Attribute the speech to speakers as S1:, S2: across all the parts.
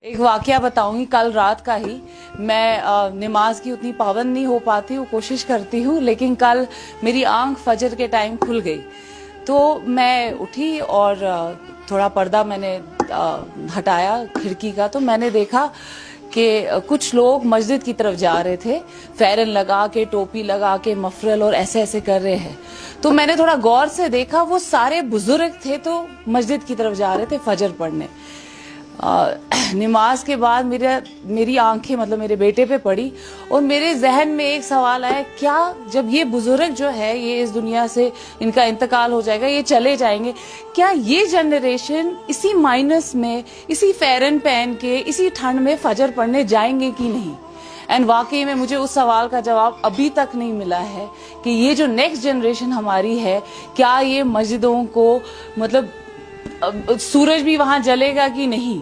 S1: एक वाकया बताऊंगी कल रात का ही। मैं नमाज की उतनी पाबंद नहीं हो पाती हूँ, कोशिश करती हूँ, लेकिन कल मेरी आंख फजर के टाइम खुल गई। तो मैं उठी और थोड़ा पर्दा मैंने हटाया खिड़की का, तो मैंने देखा कि कुछ लोग मस्जिद की तरफ जा रहे थे, फेरन लगा के, टोपी लगा के, मफरल और ऐसे ऐसे कर रहे हैं। तो मैंने थोड़ा गौर से देखा, वो सारे बुजुर्ग थे तो मस्जिद की तरफ जा रहे थे फजर पढ़ने। नमाज के बाद मेरी आंखें मतलब मेरे बेटे पे पड़ी और मेरे जहन में एक सवाल आया, क्या जब ये बुजुर्ग जो है ये इस दुनिया से इनका इंतकाल हो जाएगा, ये चले जाएंगे, क्या ये जनरेशन इसी माइनस में, इसी फेरन पहन के, इसी ठंड में फजर पढ़ने जाएंगे कि नहीं? एंड वाकई में मुझे उस सवाल का जवाब अभी तक नहीं मिला है कि ये जो नेक्स्ट जनरेशन हमारी है, क्या ये मस्जिदों को मतलब सूरज भी वहां जलेगा कि नहीं,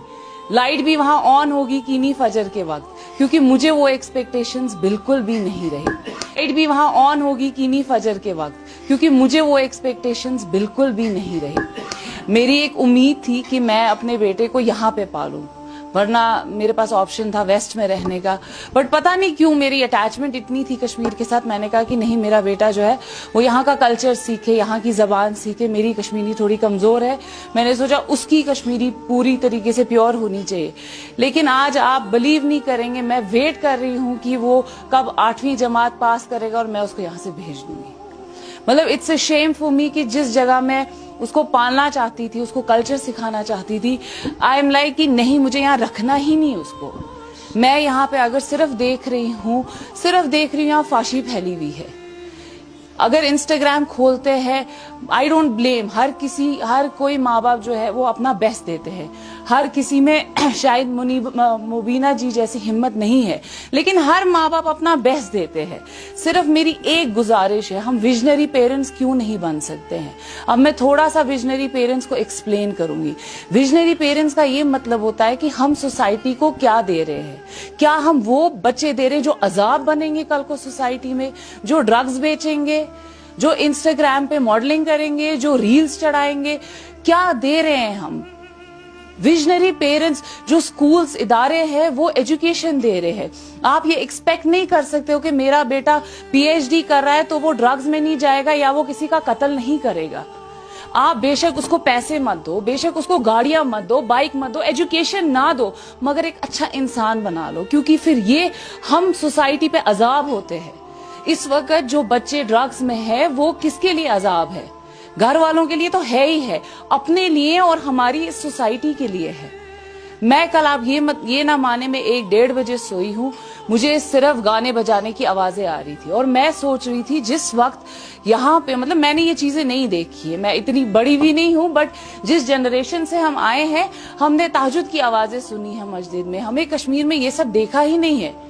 S1: लाइट भी वहां ऑन होगी कि नहीं फजर के वक्त, क्योंकि मुझे वो एक्सपेक्टेशंस बिल्कुल भी नहीं रही। लाइट भी वहां ऑन होगी कि नहीं फजर के वक्त, क्योंकि मुझे वो एक्सपेक्टेशंस बिल्कुल भी नहीं रही। मेरी एक उम्मीद थी कि मैं अपने बेटे को यहाँ पे पालूं, वरना मेरे पास ऑप्शन था वेस्ट में रहने का, बट पता नहीं क्यों मेरी अटैचमेंट इतनी थी कश्मीर के साथ। मैंने कहा कि नहीं, मेरा बेटा जो है वो यहाँ का कल्चर सीखे, यहाँ की जबान सीखे। मेरी कश्मीरी थोड़ी कमजोर है, मैंने सोचा उसकी कश्मीरी पूरी तरीके से प्योर होनी चाहिए। लेकिन आज आप बिलीव नहीं करेंगे, मैं वेट कर रही हूँ कि वो कब 8वीं जमात पास करेगा और मैं उसको यहाँ से भेज दूंगी। मतलब it's a shame for me कि जिस जगह मैं उसको पालना चाहती थी, उसको कल्चर सिखाना चाहती थी, आई एम लाइक कि नहीं, मुझे यहाँ रखना ही नहीं उसको। मैं यहाँ पे अगर सिर्फ देख रही हूँ यहाँ फाशी फैली हुई है। अगर इंस्टाग्राम खोलते हैं, आई डोंट ब्लेम, हर कोई माँ बाप जो है वो अपना बेस्ट देते हैं, हर किसी में शायद मुबीना जी जैसी हिम्मत नहीं है, लेकिन हर माँ बाप अपना बेस्ट देते हैं। सिर्फ मेरी एक गुजारिश है, हम विजनरी पेरेंट्स क्यों नहीं बन सकते हैं? अब मैं थोड़ा सा विजनरी पेरेंट्स को एक्सप्लेन करूंगी। विजनरी पेरेंट्स का ये मतलब होता है कि हम सोसाइटी को क्या दे रहे हैं। क्या हम वो बच्चे दे रहे हैं जो अजाब बनेंगे कल को सोसाइटी में, जो ड्रग्स बेचेंगे, जो इंस्टाग्राम पे मॉडलिंग करेंगे, जो रील्स चढ़ाएंगे? क्या दे रहे हैं हम? विजनरी पेरेंट्स जो स्कूल्स इदारे हैं वो एजुकेशन दे रहे हैं। आप ये एक्सपेक्ट नहीं कर सकते हो कि मेरा बेटा पीएचडी कर रहा है तो वो ड्रग्स में नहीं जाएगा या वो किसी का कत्ल नहीं करेगा। आप बेशक उसको पैसे मत दो, बेशक उसको गाड़ियां मत दो, बाइक मत दो, एजुकेशन ना दो, मगर एक अच्छा इंसान बना लो, क्योंकि फिर ये हम सोसाइटी पे अजाब होते हैं। इस वक्त जो बच्चे ड्रग्स में है वो किसके लिए अजाब है? घर वालों के लिए तो है ही है, अपने लिए और हमारी इस सोसाइटी के लिए है। मैं कल, आप ये ना माने, मैं 1-1:30 बजे सोई हूँ, मुझे सिर्फ गाने बजाने की आवाजें आ रही थी और मैं सोच रही थी जिस वक्त यहाँ पे, मतलब मैंने ये चीजें नहीं देखी है, मैं इतनी बड़ी भी नहीं हूँ, बट जिस जनरेशन से हम आए हैं, हमने तहज्जुद की आवाजें सुनी है मस्जिद में, हमें कश्मीर में ये सब देखा ही नहीं है।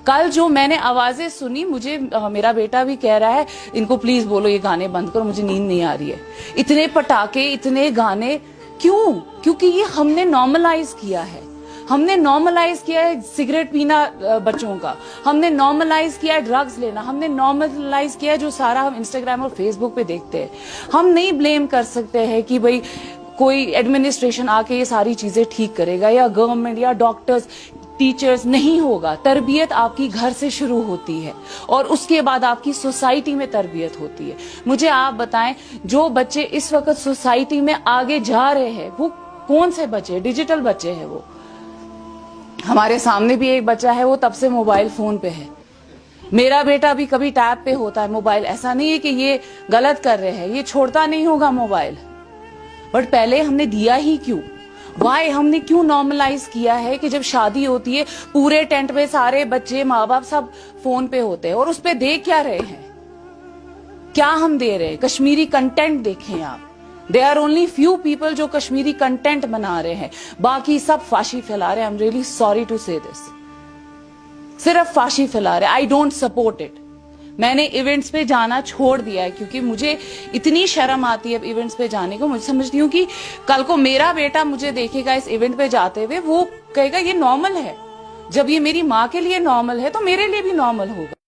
S1: कल जो मैंने आवाजें सुनी, मुझे मेरा बेटा भी कह रहा है इनको प्लीज बोलो ये गाने बंद करो, मुझे नींद नहीं आ रही है। इतने पटाखे, इतने गाने क्यों? क्योंकि ये हमने नॉर्मलाइज किया है। हमने नॉर्मलाइज किया है सिगरेट पीना बच्चों का, हमने नॉर्मलाइज किया है ड्रग्स लेना, हमने नॉर्मलाइज किया है जो सारा हम इंस्टाग्राम और फेसबुक पे देखते हैं। हम नहीं ब्लेम कर सकते हैं कि भाई कोई एडमिनिस्ट्रेशन आके ये सारी चीजें ठीक करेगा या गवर्नमेंट या डॉक्टर्स, टीचर्स। नहीं होगा। तरबियत आपकी घर से शुरू होती है और उसके बाद आपकी सोसाइटी में तरबियत होती है। मुझे आप बताएं, जो बच्चे इस वक्त सोसाइटी में आगे जा रहे हैं वो कौन से बच्चे? डिजिटल बच्चे हैं वो। हमारे सामने भी एक बच्चा है, वो तब से मोबाइल फोन पे है। मेरा बेटा भी कभी टैब पे होता है मोबाइल। ऐसा नहीं है कि ये गलत कर रहे हैं, ये छोड़ता नहीं होगा मोबाइल, बट पहले हमने दिया ही क्यों? वाई हमने क्यों नॉर्मलाइज किया है कि जब शादी होती है पूरे टेंट में सारे बच्चे, माँ बाप सब फोन पे होते हैं और उस पे देख क्या रहे हैं? क्या हम दे रहे हैं? कश्मीरी कंटेंट देखें आप। They are only few people जो कश्मीरी कंटेंट बना रहे हैं, बाकी सब फाशी फैला रहे हैं। I am really sorry to say this, सिर्फ फाशी फैला रहे हैं। I don't support it. मैंने इवेंट्स पे जाना छोड़ दिया है क्योंकि मुझे इतनी शर्म आती है इवेंट्स पे जाने को। मुझे समझती हूँ कि कल को मेरा बेटा मुझे देखेगा इस इवेंट पे जाते हुए, वो कहेगा ये नॉर्मल है। जब ये मेरी माँ के लिए नॉर्मल है तो मेरे लिए भी नॉर्मल होगा।